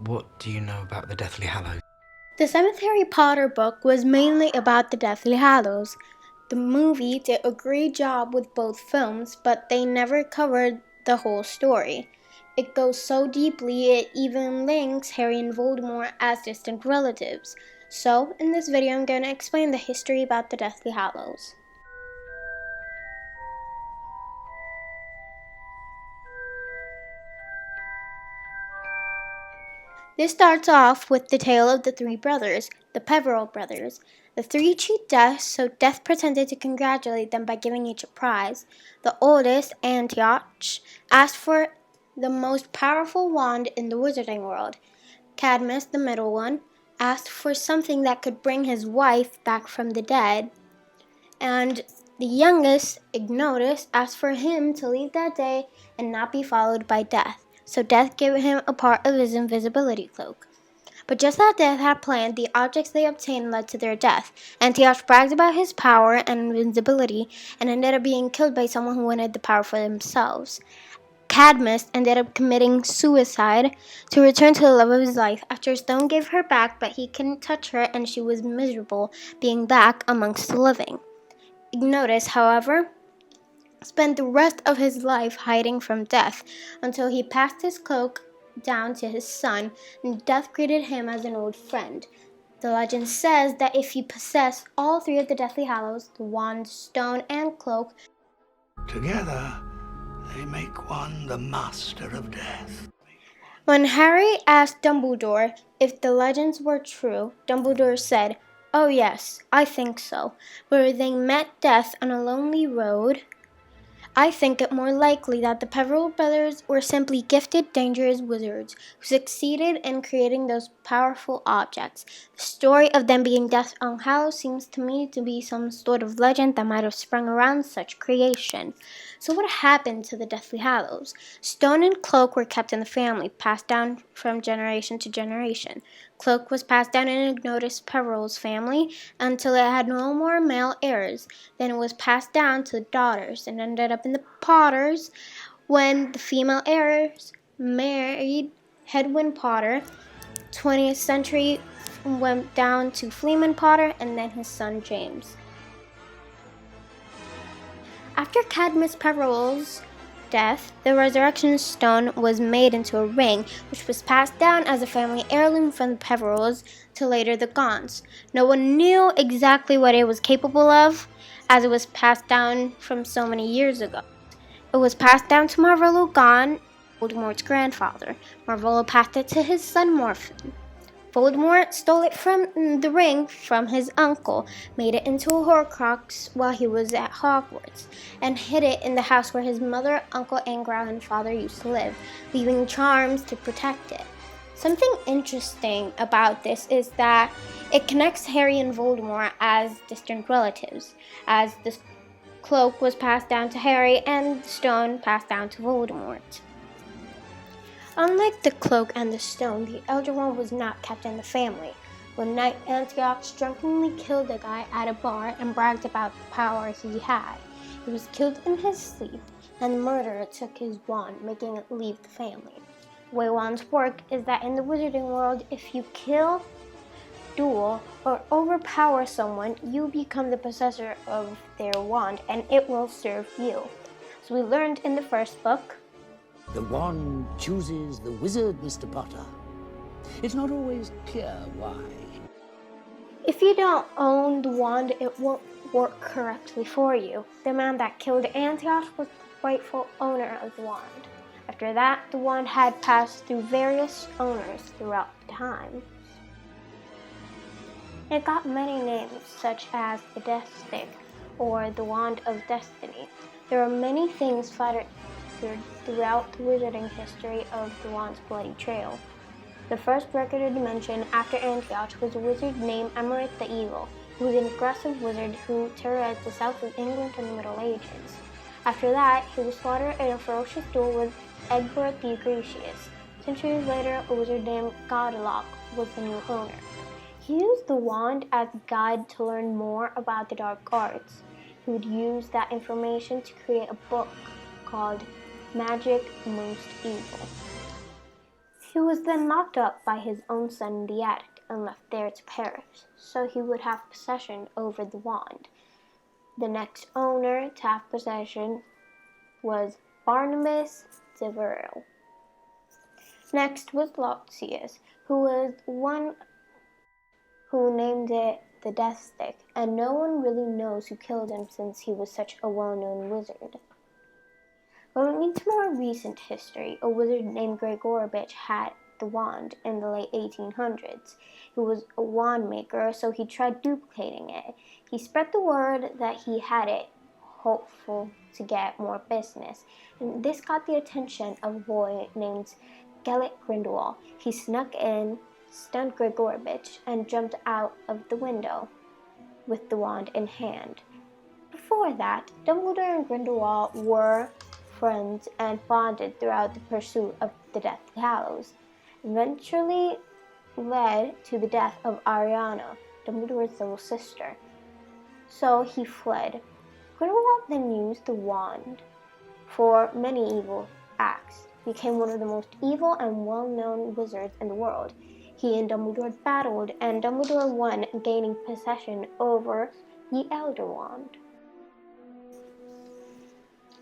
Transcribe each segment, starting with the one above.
What do you know about the Deathly Hallows? The seventh Harry Potter book was mainly about the Deathly Hallows. The movie did a great job with both films, but they never covered the whole story. It goes so deeply it even links Harry and Voldemort as distant relatives. So, in this video I'm going to explain the history about the Deathly Hallows. This starts off with the tale of the three brothers, the Peverell brothers. The three cheat Death, so Death pretended to congratulate them by giving each a prize. The oldest, Antioch, asked for the most powerful wand in the wizarding world. Cadmus, the middle one, asked for something that could bring his wife back from the dead. And the youngest, Ignotus, asked for him to leave that day and not be followed by Death. So Death gave him a part of his invisibility cloak. But just as Death had planned, the objects they obtained led to their death. Antioch bragged about his power and invincibility and ended up being killed by someone who wanted the power for themselves. Cadmus ended up committing suicide to return to the love of his life after Stone gave her back, but he couldn't touch her and she was miserable being back amongst the living. Ignotus, however, spent the rest of his life hiding from Death until he passed his cloak down to his son, and Death greeted him as an old friend. The legend says that if you possess all three of the Deathly Hallows, the wand, stone, and cloak, together they make one the master of death. When Harry asked Dumbledore if the legends were true, Dumbledore said, "Oh yes, I think so. Where they met Death on a lonely road, I think it more likely that the Peverell brothers were simply gifted, dangerous wizards who succeeded in creating those powerful objects. The story of them being Death on Hallows seems to me to be some sort of legend that might have sprung around such creation." So what happened to the Deathly Hallows? Stone and Cloak were kept in the family, passed down from generation to generation. Cloak was passed down in Ignotus Peverell's family until it had no more male heirs. Then it was passed down to the daughters and ended up in the Potters when the female heirs married Hedwyn Potter. 20th century went down to Fleeman Potter and then his son James. After Cadmus Peverell's death, the Resurrection Stone was made into a ring, which was passed down as a family heirloom from the Peverells to later the Gaunts. No one knew exactly what it was capable of, as it was passed down from so many years ago. It was passed down to Marvolo Gaunt, Voldemort's grandfather. Marvolo passed it to his son Morphin. Voldemort stole it from the ring from his uncle, made it into a Horcrux while he was at Hogwarts, and hid it in the house where his mother, uncle, and grandfather used to live, leaving charms to protect it. Something interesting about this is that it connects Harry and Voldemort as distant relatives, as the cloak was passed down to Harry and the stone passed down to Voldemort. Unlike the cloak and the stone, the Elder Wand was not kept in the family. One night, Antioch drunkenly killed a guy at a bar and bragged about the power he had. He was killed in his sleep, and the murderer took his wand, making it leave the family. The way wands work is that in the wizarding world, if you kill, duel, or overpower someone, you become the possessor of their wand, and it will serve you. So we learned in the first book, the wand chooses the wizard, Mr. Potter. It's not always clear why. if you don't own the wand, it won't work correctly for you. The man that killed Antioch was the rightful owner of the wand. After that, the wand had passed through various owners throughout time. It got many names, such as the Death Stick or the Wand of Destiny. There are many things featured throughout the wizarding history of the wand's bloody trail. The first recorded mention after Antioch was a wizard named Emmerich the Eagle, who was an aggressive wizard who terrorized the south of England in the Middle Ages. After that, he was slaughtered in a ferocious duel with Egbert the Agracious. Centuries later, a wizard named Godlock was the new owner. He used the wand as a guide to learn more about the dark arts. He would use that information to create a book called Magic Most Evil. He was then locked up by his own son in the attic and left there to perish, so he would have possession over the wand. The next owner to have possession was Barnabas Devereux. Next was Loxias, who was one who named it the Death Stick, and no one really knows who killed him since he was such a well-known wizard. Going into more recent history, a wizard named Gregorovitch had the wand in the late 1800s. He was a wand maker, so he tried duplicating it. He spread the word that he had it, hopeful to get more business, and this got the attention of a boy named Gellick Grindelwald. He snuck in, stunned Gregorovitch, and jumped out of the window with the wand in hand. Before that, Dumbledore and Grindelwald were friends and bonded throughout the pursuit of the Deathly Hallows, eventually led to the death of Ariana, Dumbledore's little sister. So he fled. Grindelwald then used the wand for many evil acts, became one of the most evil and well-known wizards in the world. He and Dumbledore battled, and Dumbledore won, gaining possession over the Elder Wand.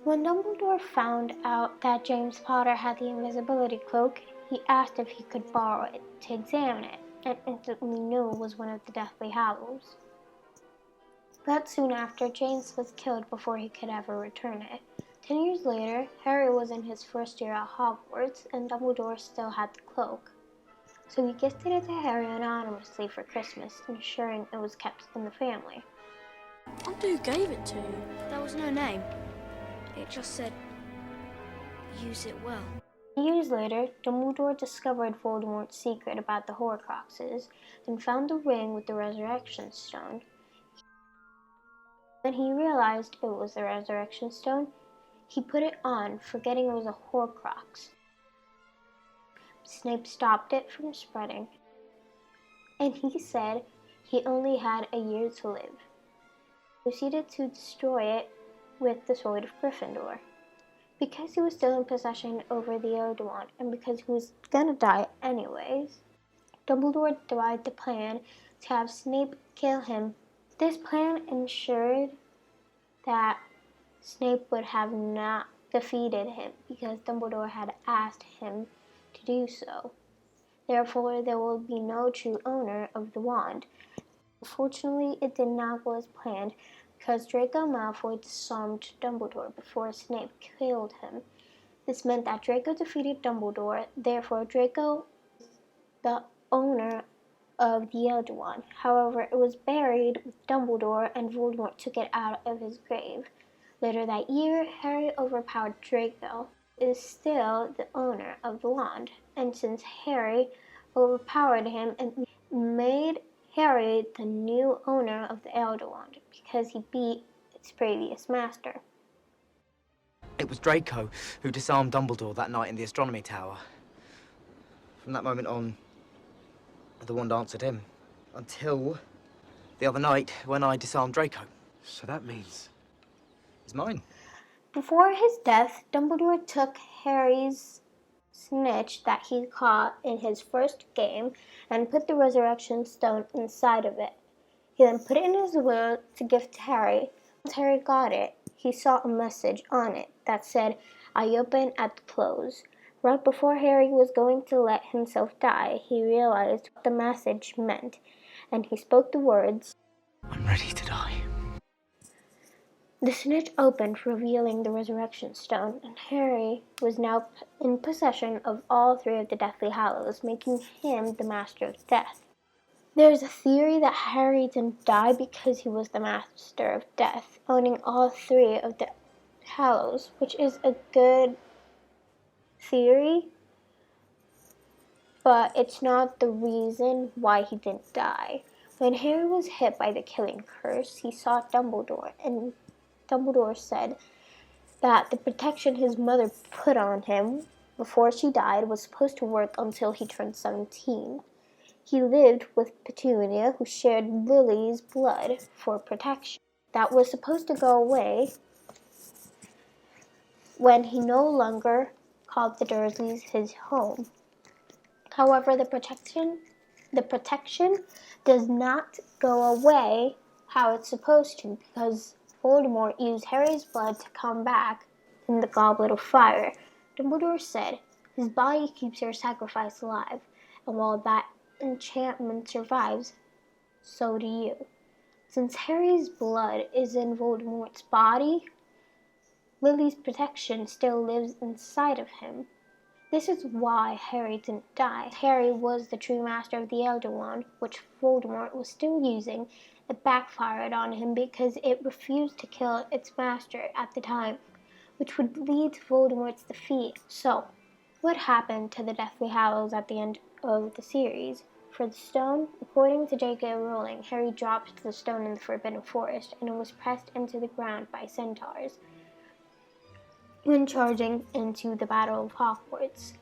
When Dumbledore found out that James Potter had the invisibility cloak, he asked if he could borrow it to examine it, and instantly knew it was one of the Deathly Hallows. But soon after, James was killed before he could ever return it. 10 years later, Harry was in his first year at Hogwarts, and Dumbledore still had the cloak. So he gifted it to Harry anonymously for Christmas, ensuring it was kept in the family. I wonder who gave it to you. There was no name. It just said, use it well. Years later, Dumbledore discovered Voldemort's secret about the Horcruxes and found the ring with the Resurrection Stone. When he realized it was the Resurrection Stone, he put it on, forgetting it was a Horcrux. Snape stopped it from spreading, and he said he only had a year to live. He proceeded to destroy it with the Sword of Gryffindor. Because he was still in possession over the Elder Wand, and because he was gonna die anyways, Dumbledore devised the plan to have Snape kill him. This plan ensured that Snape would have not defeated him because Dumbledore had asked him to do so. Therefore, there will be no true owner of the wand. Unfortunately, it did not go as planned because Draco Malfoy disarmed Dumbledore before Snape killed him. This meant that Draco defeated Dumbledore, therefore Draco was the owner of the Elder Wand. However, it was buried with Dumbledore and Voldemort took it out of his grave. Later that year, Harry overpowered Draco. He is still the owner of the wand, and since Harry overpowered him and made Harry the new owner of the Elder Wand because he beat its previous master. It was Draco who disarmed Dumbledore that night in the astronomy tower. From that moment on, the wand answered him. Until the other night when I disarmed Draco. So that means... It's mine. Before his death, Dumbledore took Harry's snitch that he caught in his first game and put the Resurrection Stone inside of it. He then put it in his will to give to Harry. Once Harry got it, he saw a message on it that said, "I open at the close." Right before Harry was going to let himself die, he realized what the message meant, and he spoke the words, I'm ready to die. The snitch opened, revealing the Resurrection Stone, and Harry was now in possession of all three of the Deathly Hallows, making him the Master of Death. There is a theory that Harry didn't die because he was the Master of Death, owning all three of the Hallows, which is a good theory, but it's not the reason why he didn't die. When Harry was hit by the killing curse, he saw Dumbledore, and Dumbledore said that the protection his mother put on him before she died was supposed to work until he turned 17. He lived with Petunia, who shared Lily's blood for protection. That was supposed to go away when he no longer called the Dursleys his home. However, the protection does not go away how it's supposed to, because Voldemort used Harry's blood to come back in the Goblet of Fire. Dumbledore said, "His body keeps your sacrifice alive, and while that enchantment survives, so do you." Since Harry's blood is in Voldemort's body, Lily's protection still lives inside of him. This is why Harry didn't die. Harry was the true master of the Elder Wand, which Voldemort was still using. It backfired on him because it refused to kill its master at the time, which would lead to Voldemort's defeat. So, what happened to the Deathly Hallows at the end of the series? For the stone, according to J.K. Rowling, Harry dropped the stone in the Forbidden Forest, and it was pressed into the ground by centaurs when charging into the Battle of Hogwarts.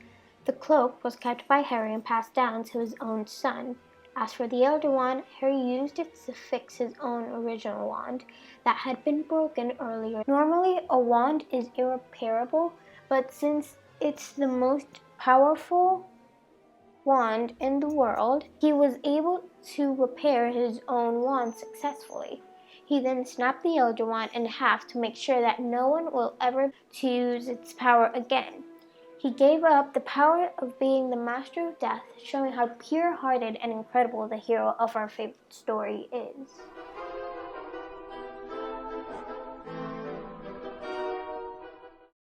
The cloak was kept by Harry and passed down to his own son. As for the Elder Wand, Harry used it to fix his own original wand that had been broken earlier. Normally, a wand is irreparable, but since it's the most powerful wand in the world, he was able to repair his own wand successfully. He then snapped the Elder Wand in half to make sure that no one will ever use its power again. He gave up the power of being the Master of Death, showing how pure-hearted and incredible the hero of our favorite story is.